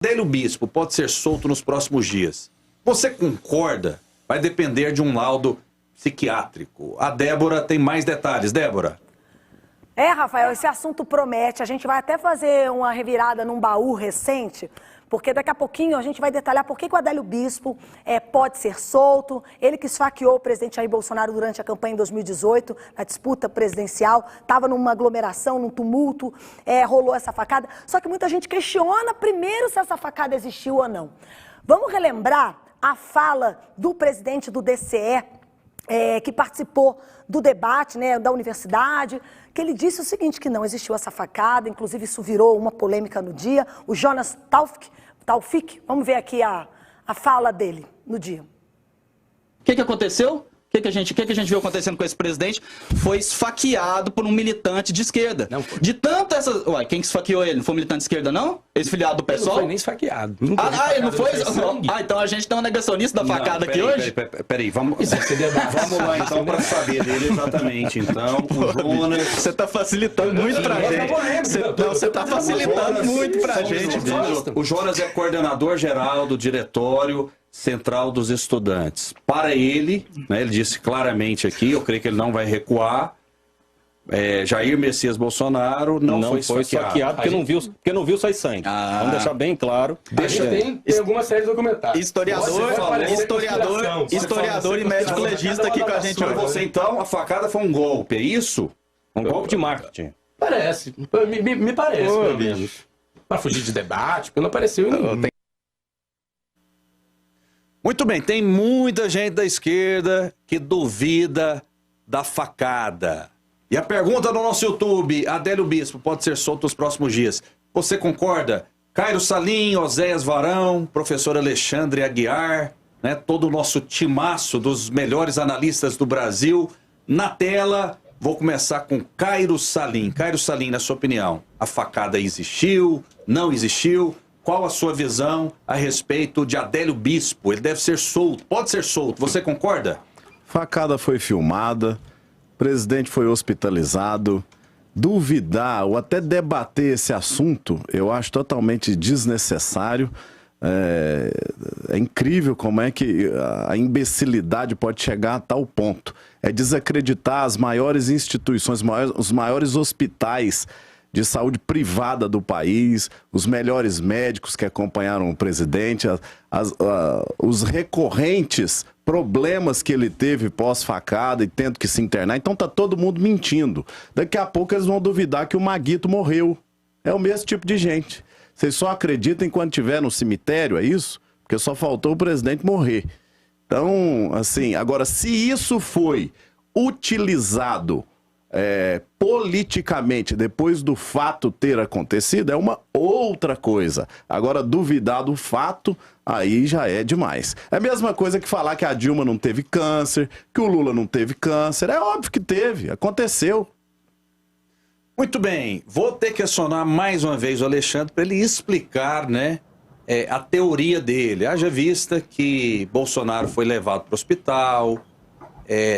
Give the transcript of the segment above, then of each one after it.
Adélio Bispo pode ser solto nos próximos dias. Você concorda? Vai depender de um laudo psiquiátrico. A Débora tem mais detalhes. Débora. Rafael, esse assunto promete. A gente vai até fazer uma revirada num baú recente, porque daqui a pouquinho a gente vai detalhar por que o Adélio Bispo pode ser solto. Ele que esfaqueou o presidente Jair Bolsonaro durante a campanha em 2018, na disputa presidencial, estava numa aglomeração, num tumulto, rolou essa facada. Só que muita gente questiona primeiro se essa facada existiu ou não. Vamos relembrar a fala do presidente do DCE, que participou do debate, da universidade, que ele disse o seguinte, que não existiu essa facada, inclusive isso virou uma polêmica no dia. O Jonas Taufik, vamos ver aqui a fala dele no dia. O que aconteceu? O que a gente viu acontecendo com esse presidente? Foi esfaqueado por um militante de esquerda. Não foi. De tanto essas... Ué, quem esfaqueou ele? Não foi um militante de esquerda, não? Esse filiado do PSOL? Ele não foi nem esfaqueado. Ele não foi? Então a gente tem um negacionista da facada aqui hoje? Peraí, vamos lá então para saber dele exatamente. Então, o Jonas... Você tá facilitando muito pra gente. Você tá facilitando muito pra gente. O Jonas é coordenador geral do diretório central dos estudantes. Para ele, ele disse claramente aqui, eu creio que ele não vai recuar, Jair Messias Bolsonaro não foi esfaqueado porque não viu sai sangue. Vamos deixar bem claro. Tem alguma série documentada. Historiador e médico legista aqui com a gente. Você então, a facada foi um golpe, é isso? Um golpe de marketing. Parece. Me parece, pelo menos. Para fugir de debate, porque não apareceu em nenhum. Muito bem, tem muita gente da esquerda que duvida da facada. E a pergunta no nosso YouTube, Adélio Bispo pode ser solto nos próximos dias. Você concorda? Cairo Salim, Oséias Varão, professor Alexandre Aguiar, todo o nosso timaço dos melhores analistas do Brasil. Na tela, vou começar com Cairo Salim. Cairo Salim, na sua opinião, a facada existiu, não existiu? Qual a sua visão a respeito de Adélio Bispo? Ele deve ser solto, pode ser solto, você concorda? Facada foi filmada, o presidente foi hospitalizado. Duvidar ou até debater esse assunto, eu acho totalmente desnecessário. É incrível como é que a imbecilidade pode chegar a tal ponto. É desacreditar as maiores instituições, os maiores hospitais de saúde privada do país, os melhores médicos que acompanharam o presidente, os recorrentes problemas que ele teve pós-facada e tendo que se internar. Então tá todo mundo mentindo. Daqui a pouco eles vão duvidar que o Maguito morreu. É o mesmo tipo de gente. Vocês só acreditam enquanto estiver no cemitério, é isso? Porque só faltou o presidente morrer. Então, assim, agora se isso foi utilizado politicamente, depois do fato ter acontecido, é uma outra coisa. Agora, duvidar do fato, aí já é demais. É a mesma coisa que falar que a Dilma não teve câncer, que o Lula não teve câncer. É óbvio que teve, aconteceu. Muito bem, vou ter que acionar mais uma vez o Alexandre para ele explicar, a teoria dele. Haja vista que Bolsonaro foi levado para o hospital,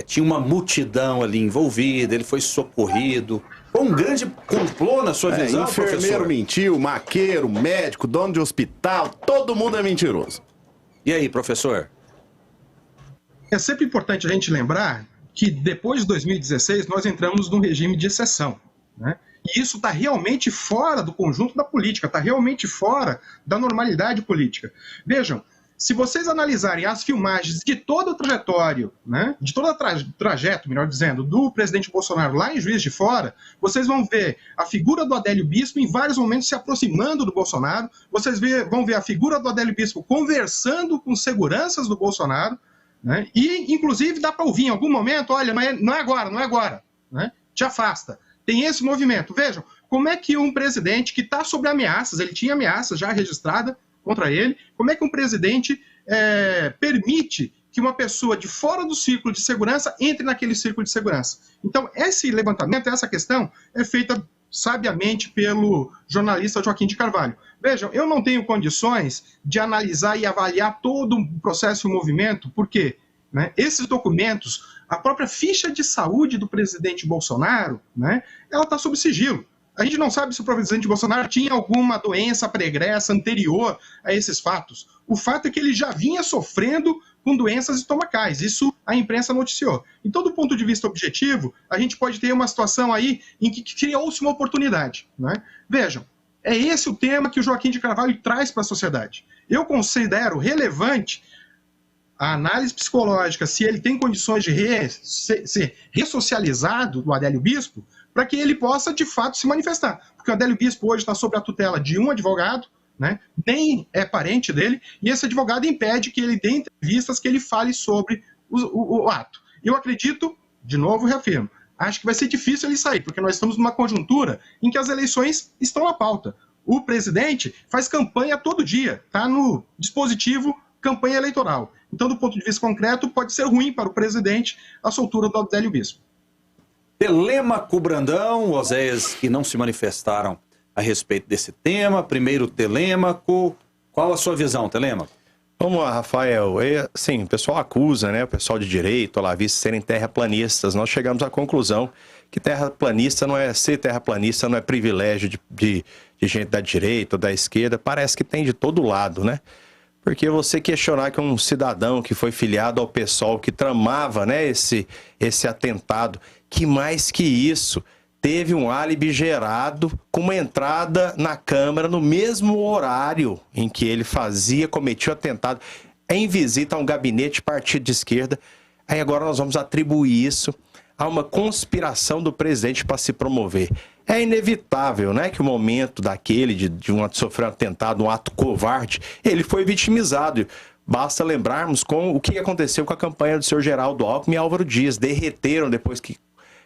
tinha uma multidão ali envolvida, ele foi socorrido. Foi um grande complô na sua visão, enfermeiro professor? Mentiu, maqueiro, médico, dono de hospital, todo mundo é mentiroso. E aí, professor? É sempre importante a gente lembrar que depois de 2016 nós entramos num regime de exceção, E isso está realmente fora do conjunto da política, está realmente fora da normalidade política. Vejam, se vocês analisarem as filmagens de todo o trajetório, de todo o trajeto, melhor dizendo, do presidente Bolsonaro lá em Juiz de Fora, vocês vão ver a figura do Adélio Bispo em vários momentos se aproximando do Bolsonaro, vocês vão ver a figura do Adélio Bispo conversando com seguranças do Bolsonaro, e inclusive dá para ouvir em algum momento, olha, mas não é agora, te afasta. Tem esse movimento. Vejam, como é que um presidente que está sob ameaças, ele tinha ameaças já registradas contra ele, como é que um presidente permite que uma pessoa de fora do círculo de segurança entre naquele círculo de segurança? Então, esse levantamento, essa questão, é feita sabiamente pelo jornalista Joaquim de Carvalho. Vejam, eu não tenho condições de analisar e avaliar todo o processo e o movimento, porque esses documentos, a própria ficha de saúde do presidente Bolsonaro, ela está sob sigilo. A gente não sabe se o presidente Bolsonaro tinha alguma doença pregressa anterior a esses fatos. O fato é que ele já vinha sofrendo com doenças estomacais. Isso a imprensa noticiou. Então, do ponto de vista objetivo, a gente pode ter uma situação aí em que criou-se uma oportunidade, né? Vejam, é esse o tema que o Joaquim de Carvalho traz para a sociedade. Eu considero relevante a análise psicológica, se ele tem condições de ser ressocializado do Adélio Bispo, para que ele possa, de fato, se manifestar. Porque o Adélio Bispo hoje está sob a tutela de um advogado, né? Nem é parente dele, e esse advogado impede que ele dê entrevistas, que ele fale sobre o ato. Eu acredito, de novo reafirmo, acho que vai ser difícil ele sair, porque nós estamos numa conjuntura em que as eleições estão à pauta. O presidente faz campanha todo dia, está no dispositivo campanha eleitoral. Então, do ponto de vista concreto, pode ser ruim para o presidente a soltura do Adélio Bispo. Telêmaco, Brandão, Oséias, que não se manifestaram a respeito desse tema. Primeiro, Telêmaco. Qual a sua visão, Telêmaco? Vamos lá, Rafael. Sim, o pessoal acusa, né, o pessoal de direito, olavistas, serem terraplanistas. Nós chegamos à conclusão que terraplanista não é ser terraplanista, não é privilégio de gente da direita ou da esquerda. Parece que tem de todo lado, né? Porque você questionar que um cidadão que foi filiado ao PSOL, que tramava, né, esse atentado, que mais que isso, teve um álibi gerado com uma entrada na Câmara no mesmo horário em que ele cometia o atentado, em visita a um gabinete de partido de esquerda. Aí agora nós vamos atribuir isso a uma conspiração do presidente para se promover. É inevitável, né, que o momento daquele de sofrer um atentado, um ato covarde, ele foi vitimizado. Basta lembrarmos o que aconteceu com a campanha do senhor Geraldo Alckmin e Álvaro Dias. Derreteram depois que,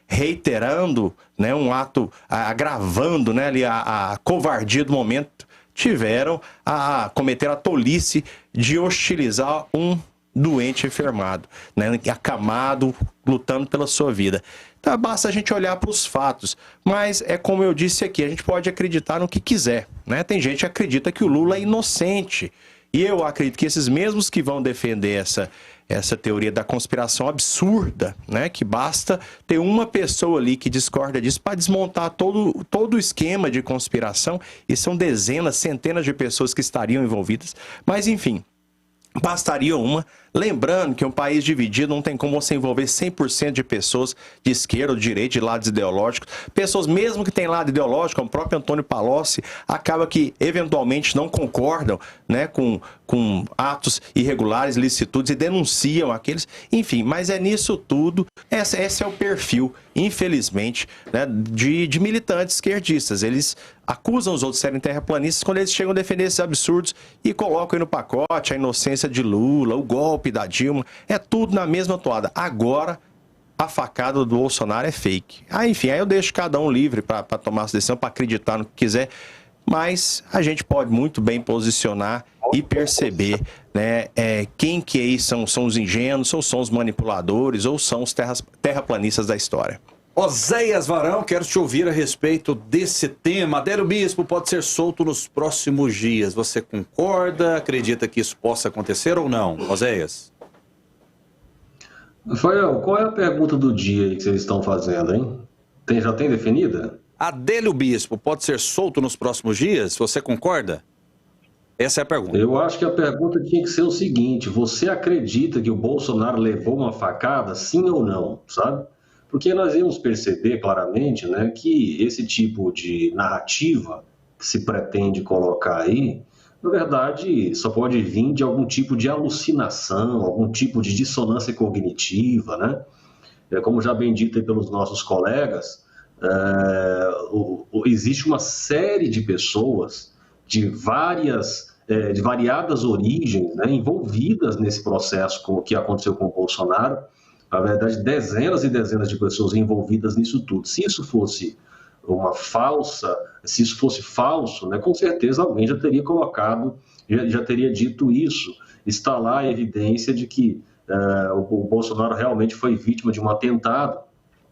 reiterando, né, um ato, agravando, né, ali a covardia do momento, tiveram a cometer a tolice de hostilizar um doente enfermado, né, acamado, lutando pela sua vida. Então, basta a gente olhar para os fatos. Mas é como eu disse aqui, a gente pode acreditar no que quiser, né? Tem gente que acredita que o Lula é inocente. E eu acredito que esses mesmos que vão defender essa teoria da conspiração absurda, né? Que basta ter uma pessoa ali que discorda disso para desmontar todo o esquema de conspiração. E são dezenas, centenas de pessoas que estariam envolvidas. Mas, enfim, bastaria uma. Lembrando que um país dividido não tem como você envolver 100% de pessoas de esquerda ou de direita, de lados ideológicos. Pessoas mesmo que têm lado ideológico, como o próprio Antônio Palocci, acaba que eventualmente não concordam, né, com atos irregulares, licitudes e denunciam aqueles. Enfim, mas é nisso tudo, esse é o perfil, infelizmente, né, de militantes esquerdistas. Eles acusam os outros de serem terraplanistas quando eles chegam a defender esses absurdos e colocam aí no pacote a inocência de Lula, o golpe da Dilma, é tudo na mesma toada. Agora, a facada do Bolsonaro é fake. Enfim, aí eu deixo cada um livre para tomar essa decisão, para acreditar no que quiser, mas a gente pode muito bem posicionar e perceber, né, quem que aí são os ingênuos, ou são os manipuladores, ou são os terraplanistas da história. Oséias Varão, quero te ouvir a respeito desse tema. Adélio Bispo pode ser solto nos próximos dias. Você concorda? Acredita que isso possa acontecer ou não? Oséias? Rafael, qual é a pergunta do dia aí que vocês estão fazendo, hein? Já tem definida? Adélio Bispo pode ser solto nos próximos dias? Você concorda? Essa é a pergunta. Eu acho que a pergunta tinha que ser o seguinte: você acredita que o Bolsonaro levou uma facada, sim ou não, sabe? Porque nós íamos perceber claramente, né, que esse tipo de narrativa que se pretende colocar aí, na verdade, só pode vir de algum tipo de alucinação, algum tipo de dissonância cognitiva, né? Como já bem dito aí pelos nossos colegas, existe uma série de pessoas de variadas origens, né, envolvidas nesse processo que aconteceu com o Bolsonaro. Na verdade, dezenas e dezenas de pessoas envolvidas nisso tudo. Se isso fosse falso, né, com certeza alguém já teria colocado, já teria dito isso. Está lá a evidência de que o Bolsonaro realmente foi vítima de um atentado.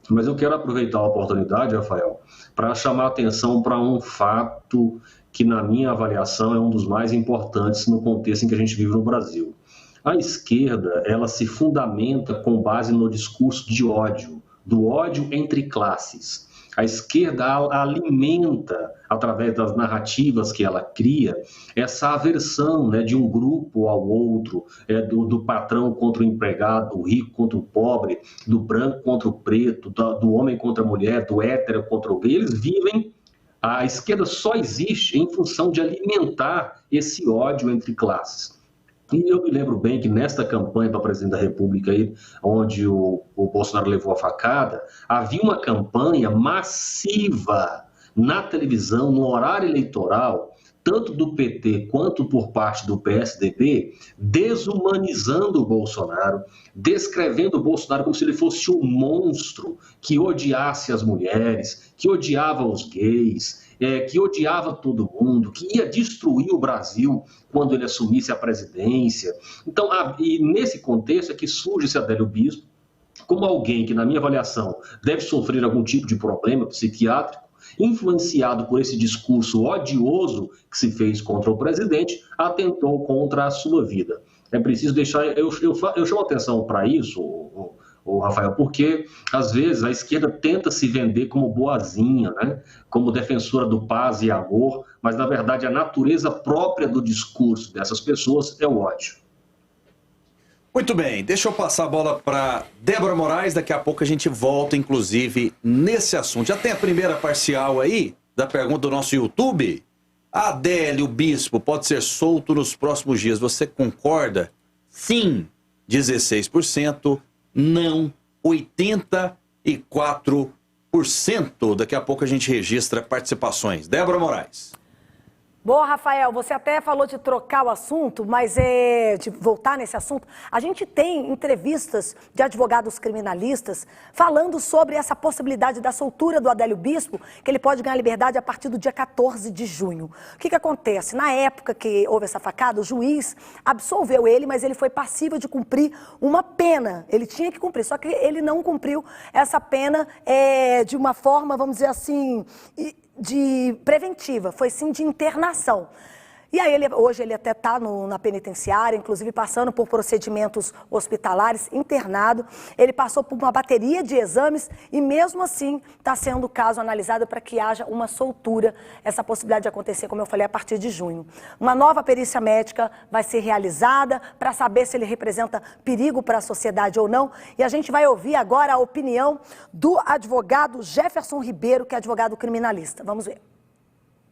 Mas eu quero aproveitar a oportunidade, Rafael, para chamar a atenção para um fato que, na minha avaliação, é um dos mais importantes no contexto em que a gente vive no Brasil. A esquerda, ela se fundamenta com base no discurso de ódio, do ódio entre classes. A esquerda alimenta, através das narrativas que ela cria, essa aversão, né, de um grupo ao outro, do patrão contra o empregado, do rico contra o pobre, do branco contra o preto, do homem contra a mulher, do hétero contra o gay. Eles vivem, a esquerda só existe em função de alimentar esse ódio entre classes. E eu me lembro bem que nesta campanha para presidente da República, aí, onde o Bolsonaro levou a facada, havia uma campanha massiva na televisão, no horário eleitoral, tanto do PT quanto por parte do PSDB, desumanizando o Bolsonaro, descrevendo o Bolsonaro como se ele fosse um monstro que odiasse as mulheres, que odiava os gays, que odiava todo mundo, que ia destruir o Brasil quando ele assumisse a presidência. Então, e nesse contexto é que surge esse Adélio Bispo como alguém que, na minha avaliação, deve sofrer algum tipo de problema psiquiátrico, influenciado por esse discurso odioso que se fez contra o presidente, atentou contra a sua vida. É preciso deixar... Eu chamo atenção para isso, Rafael, porque às vezes a esquerda tenta se vender como boazinha, né? Como defensora do paz e amor, mas na verdade a natureza própria do discurso dessas pessoas é o ódio. Muito bem, deixa eu passar a bola para Débora Moraes, daqui a pouco a gente volta, inclusive, nesse assunto. Já tem a primeira parcial aí da pergunta do nosso YouTube? Adélio Bispo pode ser solto nos próximos dias, você concorda? Sim, 16%. Não, 84%. Daqui a pouco a gente registra participações. Débora Moraes. Boa, Rafael, você até falou de trocar o assunto, mas de voltar nesse assunto. A gente tem entrevistas de advogados criminalistas falando sobre essa possibilidade da soltura do Adélio Bispo, que ele pode ganhar liberdade a partir do dia 14 de junho. O que acontece? Na época que houve essa facada, o juiz absolveu ele, mas ele foi passível de cumprir uma pena. Ele tinha que cumprir, só que ele não cumpriu essa pena de uma forma, vamos dizer assim, de preventiva, foi sim de internação. E aí hoje ele até está na penitenciária, inclusive passando por procedimentos hospitalares, internado. Ele passou por uma bateria de exames e mesmo assim está sendo o caso analisado para que haja uma soltura, essa possibilidade de acontecer, como eu falei, a partir de junho. Uma nova perícia médica vai ser realizada para saber se ele representa perigo para a sociedade ou não. E a gente vai ouvir agora a opinião do advogado Jefferson Ribeiro, que é advogado criminalista. Vamos ver.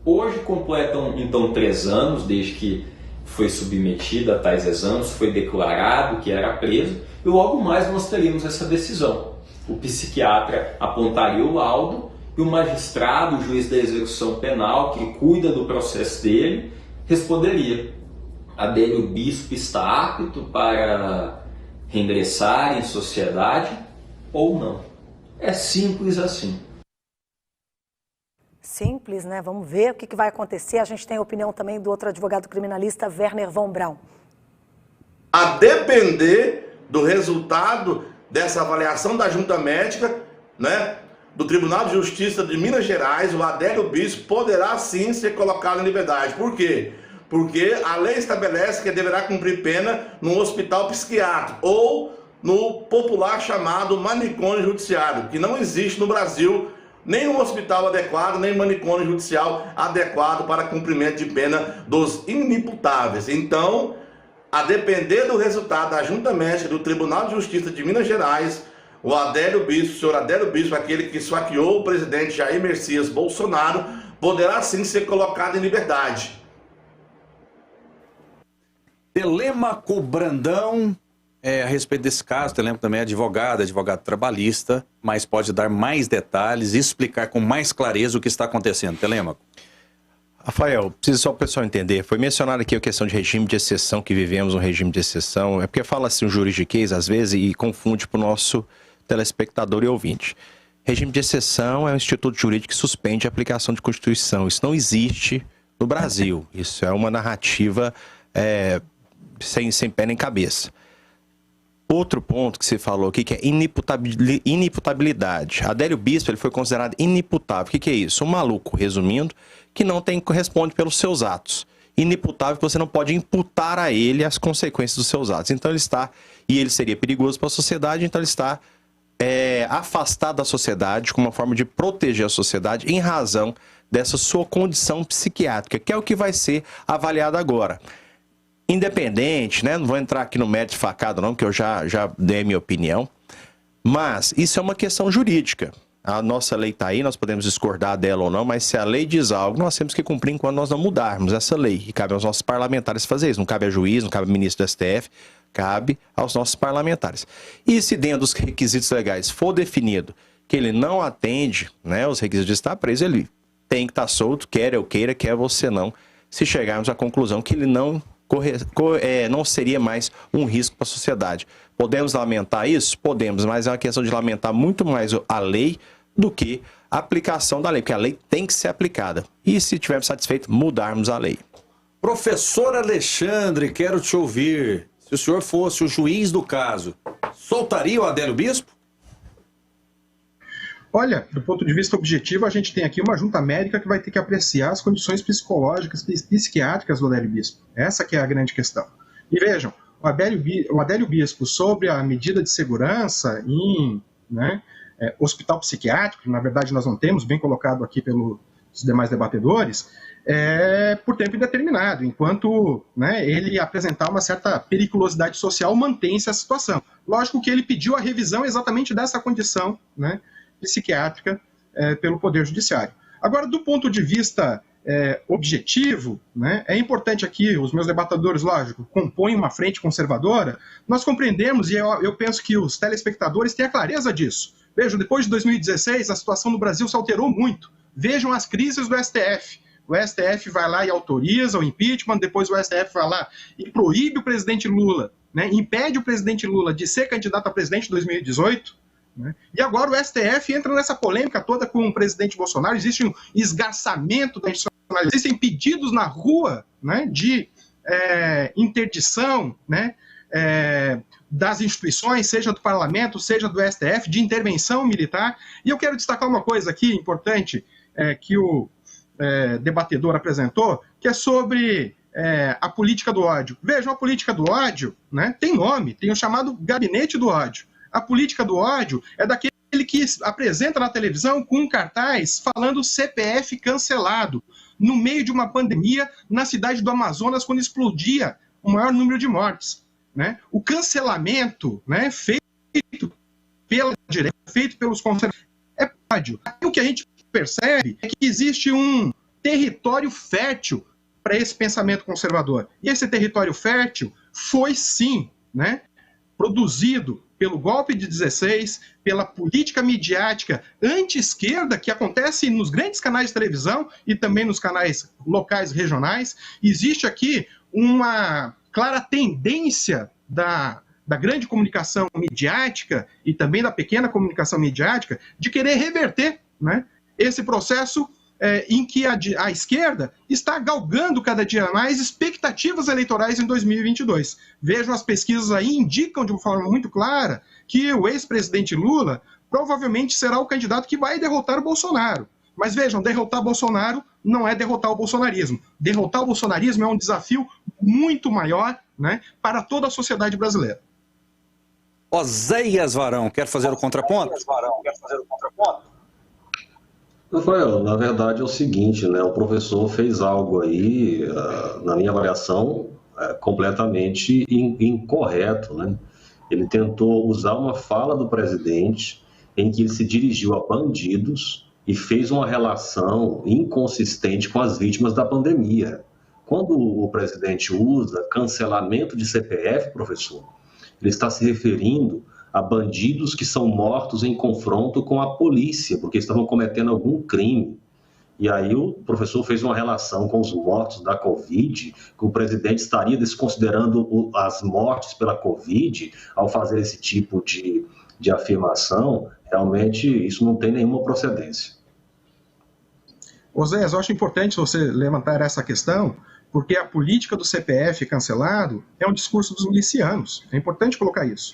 Hoje completam, então, 3 anos desde que foi submetido a tais exames, foi declarado que era preso, e logo mais nós teríamos essa decisão. O psiquiatra apontaria o laudo e o magistrado, o juiz da execução penal, que cuida do processo dele, responderia: Adélio Bispo está apto para reingressar em sociedade ou não. É simples assim. Simples, né? Vamos ver o que vai acontecer. A gente tem a opinião também do outro advogado criminalista, Werner von Braun. A depender do resultado dessa avaliação da junta médica, né, do Tribunal de Justiça de Minas Gerais, o Adélio Bispo poderá sim ser colocado em liberdade. Por quê? Porque a lei estabelece que deverá cumprir pena num hospital psiquiátrico ou no popular chamado manicômio judiciário, que não existe no Brasil nenhum hospital adequado, nem manicômio judicial adequado para cumprimento de pena dos inimputáveis. Então, a depender do resultado da junta médica do Tribunal de Justiça de Minas Gerais, o Adélio Bispo, o senhor Adélio Bispo, aquele que esfaqueou o presidente Jair Messias Bolsonaro, poderá sim ser colocado em liberdade. Telêmaco Brandão, a respeito desse caso, Telêmaco também é advogado trabalhista, mas pode dar mais detalhes e explicar com mais clareza o que está acontecendo. Telêmaco. Rafael, preciso só o pessoal entender, foi mencionado aqui a questão de regime de exceção, que vivemos um regime de exceção, é porque fala assim o juridiquês às vezes e confunde para o nosso telespectador e ouvinte. Regime de exceção é um instituto jurídico que suspende a aplicação de Constituição, isso não existe no Brasil, isso é uma narrativa sem pé nem cabeça. Outro ponto que você falou aqui, que é inimputabilidade. Adélio Bispo ele foi considerado inimputável. O que é isso? Um maluco, resumindo, que não responde pelos seus atos. Inimputável, que você não pode imputar a ele as consequências dos seus atos. Então ele está, e ele seria perigoso para a sociedade, então ele está afastado da sociedade, como uma forma de proteger a sociedade em razão dessa sua condição psiquiátrica, que é o que vai ser avaliado agora. Independente, né? Não vou entrar aqui no mérito de facada não, que eu já dei a minha opinião, mas isso é uma questão jurídica. A nossa lei está aí, nós podemos discordar dela ou não, mas se a lei diz algo, nós temos que cumprir enquanto nós não mudarmos essa lei. E cabe aos nossos parlamentares fazer isso. Não cabe a juiz, não cabe ao ministro do STF, cabe aos nossos parlamentares. E se dentro dos requisitos legais for definido que ele não atende, né, os requisitos de estar preso, ele tem que estar solto, quer eu queira, quer você não, se chegarmos à conclusão que ele não seria mais um risco para a sociedade. Podemos lamentar isso? Podemos, mas é uma questão de lamentar muito mais a lei do que a aplicação da lei, porque a lei tem que ser aplicada. E se estivermos satisfeitos, mudarmos a lei. Professor Alexandre, quero te ouvir. Se o senhor fosse o juiz do caso, soltaria o Adélio Bispo? Olha, do ponto de vista objetivo, a gente tem aqui uma junta médica que vai ter que apreciar as condições psicológicas e psiquiátricas do Adélio Bispo. Essa que é a grande questão. E vejam, o Adélio Bispo, sobre a medida de segurança em hospital psiquiátrico, que na verdade nós não temos, bem colocado aqui pelos demais debatedores, por tempo indeterminado, enquanto ele apresentar uma certa periculosidade social, mantém-se a situação. Lógico que ele pediu a revisão exatamente dessa condição, psiquiátrica pelo Poder Judiciário. Agora, do ponto de vista objetivo, é importante aqui, os meus debatedores, lógico, compõem uma frente conservadora, nós compreendemos, e eu penso que os telespectadores têm a clareza disso. Vejam, depois de 2016, a situação no Brasil se alterou muito. Vejam as crises do STF. O STF vai lá e autoriza o impeachment, depois o STF vai lá e proíbe o presidente Lula, impede o presidente Lula de ser candidato a presidente em 2018, e agora o STF entra nessa polêmica toda com o presidente Bolsonaro, existe um esgarçamento da institucionalidade, existem pedidos na rua de interdição das instituições, seja do parlamento, seja do STF, de intervenção militar. E eu quero destacar uma coisa aqui importante que o debatedor apresentou, que é sobre a política do ódio. Vejam, a política do ódio tem nome, tem o chamado gabinete do ódio. A política do ódio é daquele que apresenta na televisão com um cartaz falando CPF cancelado, no meio de uma pandemia na cidade do Amazonas, quando explodia o maior número de mortes. O cancelamento feito pela direita, feito pelos conservadores, é ódio. O que a gente percebe é que existe um território fértil para esse pensamento conservador. E esse território fértil foi, sim, produzido pelo golpe de 16, pela política midiática anti-esquerda que acontece nos grandes canais de televisão e também nos canais locais regionais. Existe aqui uma clara tendência da grande comunicação midiática e também da pequena comunicação midiática de querer reverter esse processo em que a esquerda está galgando cada dia mais expectativas eleitorais em 2022. Vejam, as pesquisas aí indicam de uma forma muito clara que o ex-presidente Lula provavelmente será o candidato que vai derrotar o Bolsonaro. Mas vejam, derrotar Bolsonaro não é derrotar o bolsonarismo. Derrotar o bolsonarismo é um desafio muito maior para toda a sociedade brasileira. Oséias Varão, quer fazer o contraponto? Rafael, na verdade é o seguinte, o professor fez algo aí, na minha avaliação, completamente incorreto, Ele tentou usar uma fala do presidente em que ele se dirigiu a bandidos e fez uma relação inconsistente com as vítimas da pandemia. Quando o presidente usa cancelamento de CPF, professor, ele está se referindo a bandidos que são mortos em confronto com a polícia, porque estavam cometendo algum crime. E aí o professor fez uma relação com os mortos da Covid, que o presidente estaria desconsiderando as mortes pela Covid ao fazer esse tipo de afirmação. Realmente isso não tem nenhuma procedência. Oséias, eu acho importante você levantar essa questão, porque a política do CPF cancelado é um discurso dos milicianos. É importante colocar isso.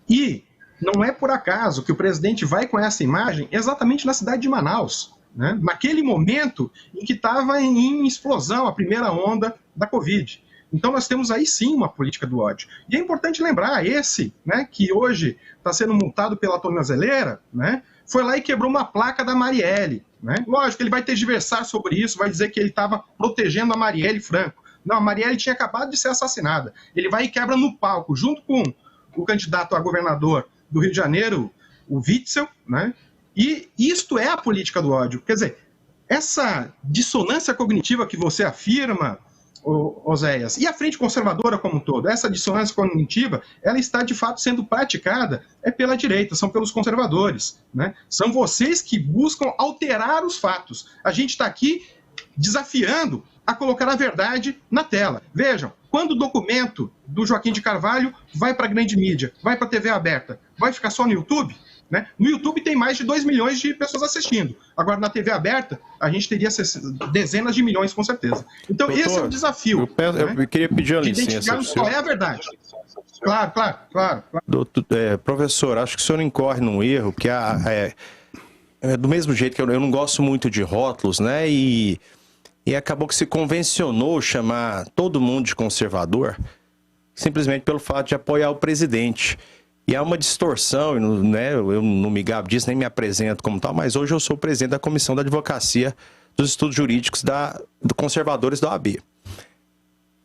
E não é por acaso que o presidente vai com essa imagem exatamente na cidade de Manaus, naquele momento em que estava em explosão a primeira onda da Covid. Então nós temos aí sim uma política do ódio. E é importante lembrar, esse, né, que hoje está sendo multado pela tornozeleira, né, foi lá e quebrou uma placa da Marielle. Né? Lógico, ele vai tergiversar sobre isso, vai dizer que ele estava protegendo a Marielle Franco. Não, a Marielle tinha acabado de ser assassinada. Ele vai e quebra no palco, junto com o candidato a governador do Rio de Janeiro, o Witzel, né? E isto é a política do ódio. Quer dizer, essa dissonância cognitiva que você afirma, Oséias, e a frente conservadora como um todo, essa dissonância cognitiva, ela está de fato sendo praticada pela direita, são pelos conservadores, né? São vocês que buscam alterar os fatos. A gente está aqui desafiando a colocar a verdade na tela. Vejam, quando o documento do Joaquim de Carvalho vai para a grande mídia, vai para a TV aberta, vai ficar só no YouTube? Né? No YouTube tem mais de 2 milhões de pessoas assistindo. Agora, na TV aberta, a gente teria dezenas de milhões, com certeza. Então, doutor, esse é o desafio. Eu queria pedir uma licença. Identificarmos qual é a verdade. Claro. Doutor, professor, acho que o senhor incorre num erro, porque do mesmo jeito que eu não gosto muito de rótulos, né? E acabou que se convencionou chamar todo mundo de conservador, simplesmente pelo fato de apoiar o presidente. E há uma distorção, né? Eu não me gabo disso, nem me apresento como tal, mas hoje eu sou o presidente da Comissão da Advocacia dos Estudos Jurídicos do Conservadores da OAB.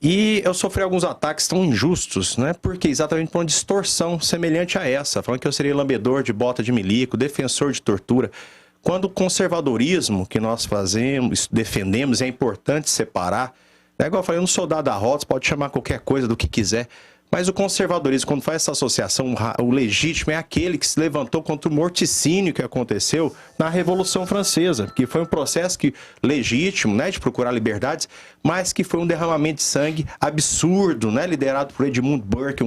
E eu sofri alguns ataques tão injustos, né? Porque exatamente por uma distorção semelhante a essa, falando que eu seria lambedor de bota de milico, defensor de tortura. Quando o conservadorismo que nós defendemos, é importante separar, é igual eu falei, um soldado da rota pode chamar qualquer coisa do que quiser, mas o conservadorismo, quando faz essa associação, o legítimo é aquele que se levantou contra o morticínio que aconteceu na Revolução Francesa, que foi um processo legítimo, né, de procurar liberdades, mas que foi um derramamento de sangue absurdo, né, liderado por Edmund Burke,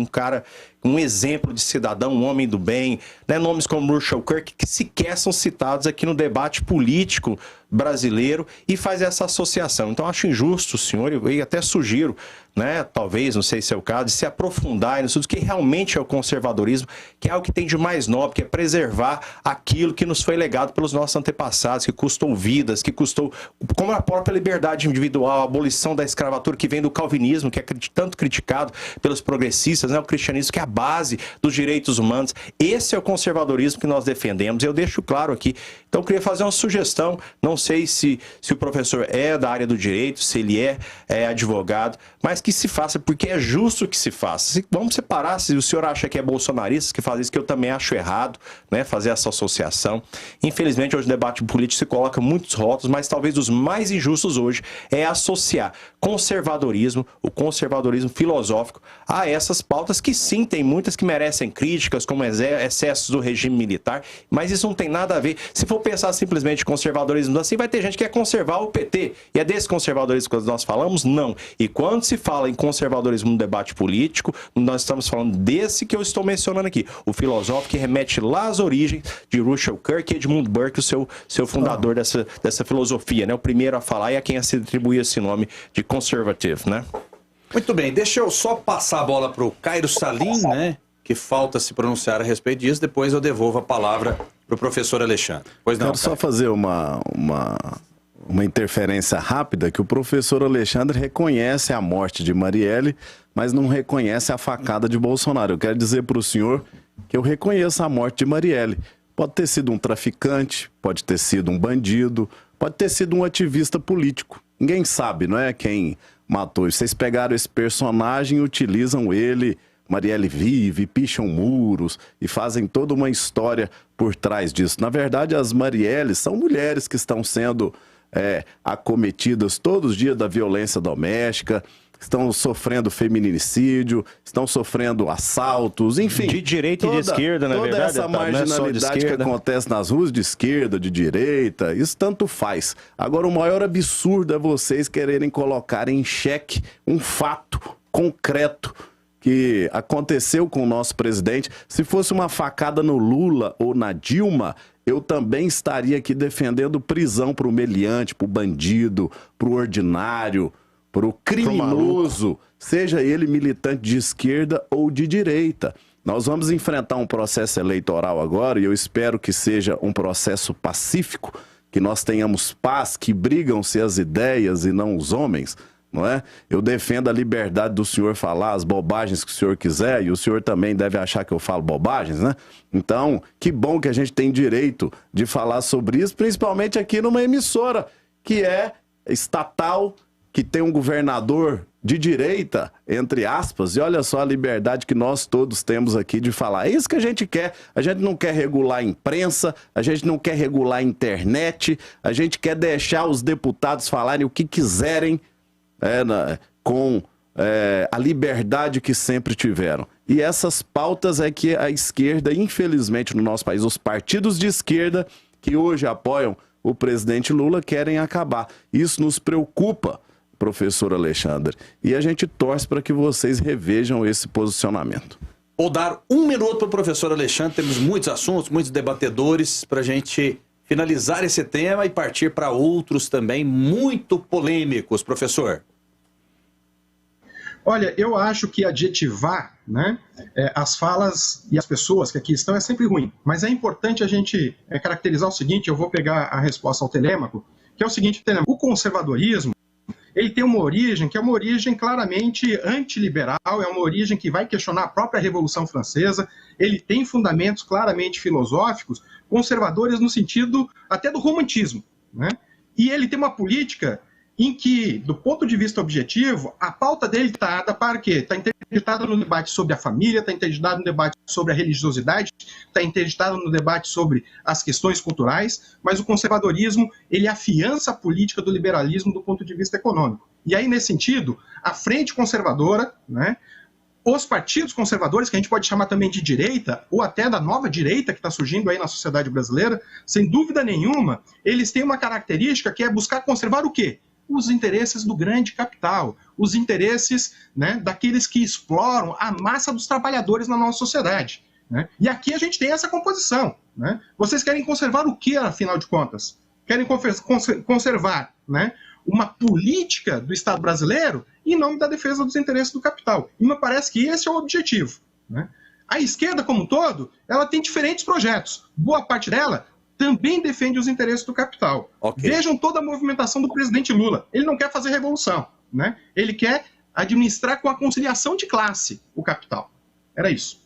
um exemplo de cidadão, um homem do bem, né, nomes como Russell Kirk, que sequer são citados aqui no debate político brasileiro, e faz essa associação. Então, acho injusto, senhor, e até sugiro, né, talvez, não sei se é o caso, de se aprofundar no estudo que realmente é o conservadorismo, que é algo que tem de mais nobre, que é preservar aquilo que nos foi legado pelos nossos antepassados, que custou vidas, que custou, como a própria liberdade individual, a abolição da escravatura, que vem do calvinismo, que é tanto criticado pelos progressistas, né, o cristianismo, que é a base dos direitos humanos. Esse é o conservadorismo que nós defendemos, eu deixo claro aqui. Então, eu queria fazer uma sugestão, não sei se o professor é da área do direito, se ele é advogado, mas que se faça, porque é justo que se faça. Vamos separar, se o senhor acha que é bolsonarista que faz isso, que eu também acho errado, né, fazer essa associação. Infelizmente, hoje no debate político se coloca muitos rótulos, mas talvez os mais injustos hoje é associar conservadorismo, o conservadorismo filosófico, a essas pautas que sim, tem muitas que merecem críticas, como excessos do regime militar, mas isso não tem nada a ver. Se for pensar simplesmente conservadorismo assim, vai ter gente que quer conservar o PT. E é desse conservadorismo que nós falamos? Não. E quando se fala em conservadorismo no debate político, nós estamos falando desse que eu estou mencionando aqui, o filosófico que remete lá às origens de Russell Kirk e Edmund Burke, o seu fundador dessa filosofia, né? O primeiro a falar e a quem se atribui esse nome de conservative, né? Muito bem, deixa eu só passar a bola para o Cairo Salim, né? Que falta se pronunciar a respeito disso, depois eu devolvo a palavra para o professor Alexandre. Pois não, quero só fazer uma interferência rápida, que o professor Alexandre reconhece a morte de Marielle, mas não reconhece a facada de Bolsonaro. Eu quero dizer para o senhor que eu reconheço a morte de Marielle. Pode ter sido um traficante, pode ter sido um bandido, pode ter sido um ativista político. Ninguém sabe, não é, quem matou. Vocês pegaram esse personagem e utilizam ele, Marielle vive, picham muros e fazem toda uma história por trás disso. Na verdade, as Marielles são mulheres que estão sendo acometidas todos os dias da violência doméstica, estão sofrendo feminicídio, estão sofrendo assaltos, enfim. De direita e de esquerda, na verdade. Toda essa marginalidade que acontece nas ruas de esquerda, de direita, isso tanto faz. Agora, o maior absurdo é vocês quererem colocar em xeque um fato concreto que aconteceu com o nosso presidente. Se fosse uma facada no Lula ou na Dilma, eu também estaria aqui defendendo prisão para o meliante, para o bandido, para o ordinário, para o criminoso, seja ele militante de esquerda ou de direita. Nós vamos enfrentar um processo eleitoral agora e eu espero que seja um processo pacífico, que nós tenhamos paz, que brigam-se as ideias e não os homens. não é? Eu defendo a liberdade do senhor falar as bobagens que o senhor quiser, e o senhor também deve achar que eu falo bobagens, né? Então, que bom que a gente tem direito de falar sobre isso, principalmente aqui numa emissora que é estatal, que tem um governador de direita, entre aspas, e olha só a liberdade que nós todos temos aqui de falar. É isso que a gente quer. A gente não quer regular a imprensa, a gente não quer regular a internet, a gente quer deixar os deputados falarem o que quiserem, com a liberdade que sempre tiveram. E essas pautas é que a esquerda, infelizmente no nosso país, os partidos de esquerda que hoje apoiam o presidente Lula querem acabar. Isso nos preocupa, professor Alexandre, e a gente torce para que vocês revejam esse posicionamento. Vou dar 1 minuto para o professor Alexandre, temos muitos assuntos, muitos debatedores, para a gente finalizar esse tema e partir para outros também muito polêmicos. Professor. Olha, eu acho que adjetivar, né, as falas e as pessoas que aqui estão é sempre ruim, mas é importante a gente caracterizar o seguinte, eu vou pegar a resposta ao Telêmaco, que é o seguinte, o conservadorismo, ele tem uma origem que é uma origem claramente antiliberal, é uma origem que vai questionar a própria Revolução Francesa, ele tem fundamentos claramente filosóficos, conservadores no sentido até do romantismo, né? E ele tem uma política em que, do ponto de vista objetivo, a pauta dele está dada para quê? Está interditada no debate sobre a família, está interditada no debate sobre a religiosidade, está interditada no debate sobre as questões culturais, mas o conservadorismo, ele afiança a política do liberalismo do ponto de vista econômico. E aí, nesse sentido, a frente conservadora, né, os partidos conservadores, que a gente pode chamar também de direita, ou até da nova direita que está surgindo aí na sociedade brasileira, sem dúvida nenhuma, eles têm uma característica que é buscar conservar o quê? Os interesses do grande capital, os interesses, né, daqueles que exploram a massa dos trabalhadores na nossa sociedade, né? E aqui a gente tem essa composição, né? Vocês querem conservar o que, afinal de contas? Querem conservar, né, uma política do Estado brasileiro em nome da defesa dos interesses do capital. E me parece que esse é o objetivo, né? A esquerda, como um todo, ela tem diferentes projetos. Boa parte dela também defende os interesses do capital. Okay. Vejam toda a movimentação do presidente Lula. Ele não quer fazer revolução, né? Ele quer administrar com a conciliação de classe o capital. Era isso.